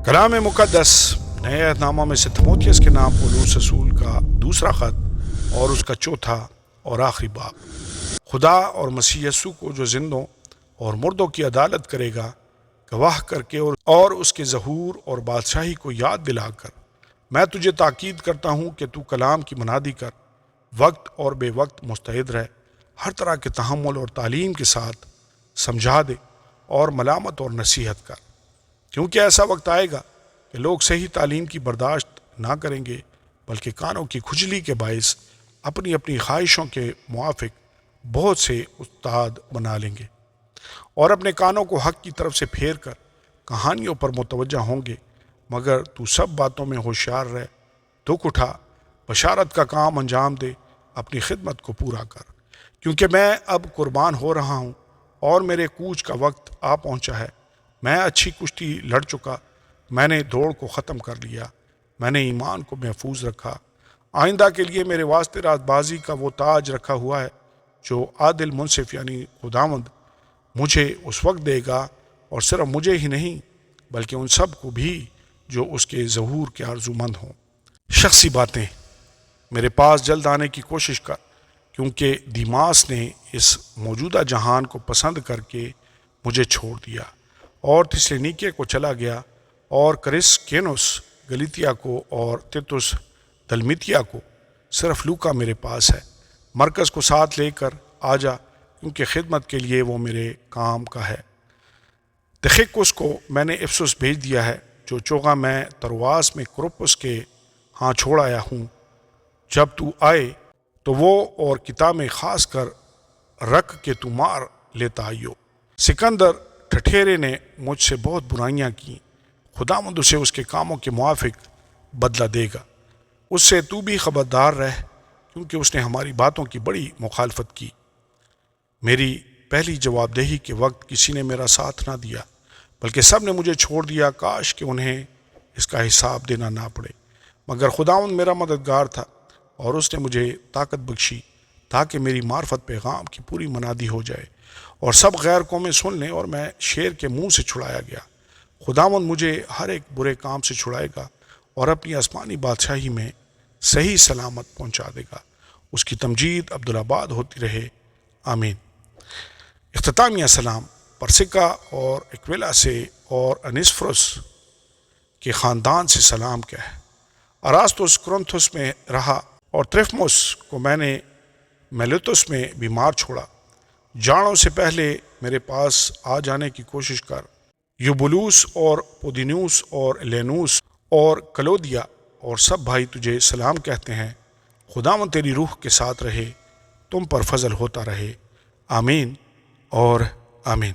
کلام مقدس نئے عہد نامہ میں سے تموتھیوس کے نام پولس رسول کا دوسرا خط اور اس کا چوتھا اور آخری باب۔ خدا اور مسیح یسوع کو جو زندوں اور مردوں کی عدالت کرے گا گواہ کر کے اور اس کے ظہور اور بادشاہی کو یاد دلا کر، میں تجھے تاکید کرتا ہوں کہ تو کلام کی منادی کر، وقت اور بے وقت مستعد رہ، ہر طرح کے تحمل اور تعلیم کے ساتھ سمجھا دے اور ملامت اور نصیحت کر، کیونکہ ایسا وقت آئے گا کہ لوگ صحیح تعلیم کی برداشت نہ کریں گے، بلکہ کانوں کی کھجلی کے باعث اپنی اپنی خواہشوں کے موافق بہت سے استاد بنا لیں گے، اور اپنے کانوں کو حق کی طرف سے پھیر کر کہانیوں پر متوجہ ہوں گے۔ مگر تو سب باتوں میں ہوشیار رہ، دکھ اٹھا، بشارت کا کام انجام دے، اپنی خدمت کو پورا کر، کیونکہ میں اب قربان ہو رہا ہوں اور میرے کوچ کا وقت آ پہنچا ہے۔ میں اچھی کشتی لڑ چکا، میں نے دوڑ کو ختم کر لیا، میں نے ایمان کو محفوظ رکھا۔ آئندہ کے لیے میرے واسطے راست بازی کا وہ تاج رکھا ہوا ہے جو عادل منصف یعنی خداوند مجھے اس وقت دے گا، اور صرف مجھے ہی نہیں بلکہ ان سب کو بھی جو اس کے ظہور کے آرزو مند ہوں۔ شخصی باتیں، میرے پاس جلد آنے کی کوشش کر، کیونکہ دیماس نے اس موجودہ جہان کو پسند کر کے مجھے چھوڑ دیا اور تسلونیکے کو چلا گیا، اور کرسکینوس گلیتیا کو اور تیتس دلمتیا کو۔ صرف لوکا میرے پاس ہے، مرکز کو ساتھ لے کر آ جا، کیونکہ خدمت کے لیے وہ میرے کام کا ہے۔ تخیکس کو میں نے افسس بھیج دیا ہے، جو چوغا میں ترواس میں کرپس کے ہاں چھوڑ آیا ہوں۔ جب تو آئے تو وہ اور کتابیں خاص کر رکھ کے تو مار لیتا آئیو۔ سکندر ٹھٹھیرے نے مجھ سے بہت برائیاں کیں، خداوند اسے اس کے کاموں کے موافق بدلہ دے گا۔ اس سے تو بھی خبردار رہ، کیونکہ اس نے ہماری باتوں کی بڑی مخالفت کی۔ میری پہلی جواب دہی کے وقت کسی نے میرا ساتھ نہ دیا، بلکہ سب نے مجھے چھوڑ دیا۔ کاش کہ انہیں اس کا حساب دینا نہ پڑے، مگر خداوند میرا مددگار تھا، اور اس نے مجھے طاقت بخشی تاکہ میری معرفت پیغام کی پوری منادی ہو جائے اور سب غیر قومیں سن لیں، اور میں شیر کے منہ سے چھڑایا گیا۔ خداوند مجھے ہر ایک برے کام سے چھڑائے گا اور اپنی آسمانی بادشاہی میں صحیح سلامت پہنچا دے گا۔ اس کی تمجید عبدالآباد ہوتی رہے، آمین۔ اختتامیہ سلام پرسکا اور ایکویلا سے اور انیسفرس کے خاندان سے سلام کہہ۔ اراسطس کرنتھس میں رہا، اور ترفمس کو میں نے میلیتس میں بیمار چھوڑا۔ جاڑوں سے پہلے میرے پاس آ جانے کی کوشش کر۔ یوبولوس اور پودینوس اور لینوس اور کلودیا اور سب بھائی تجھے سلام کہتے ہیں۔ خداوند تیری روح کے ساتھ رہے، تم پر فضل ہوتا رہے، آمین اور آمین۔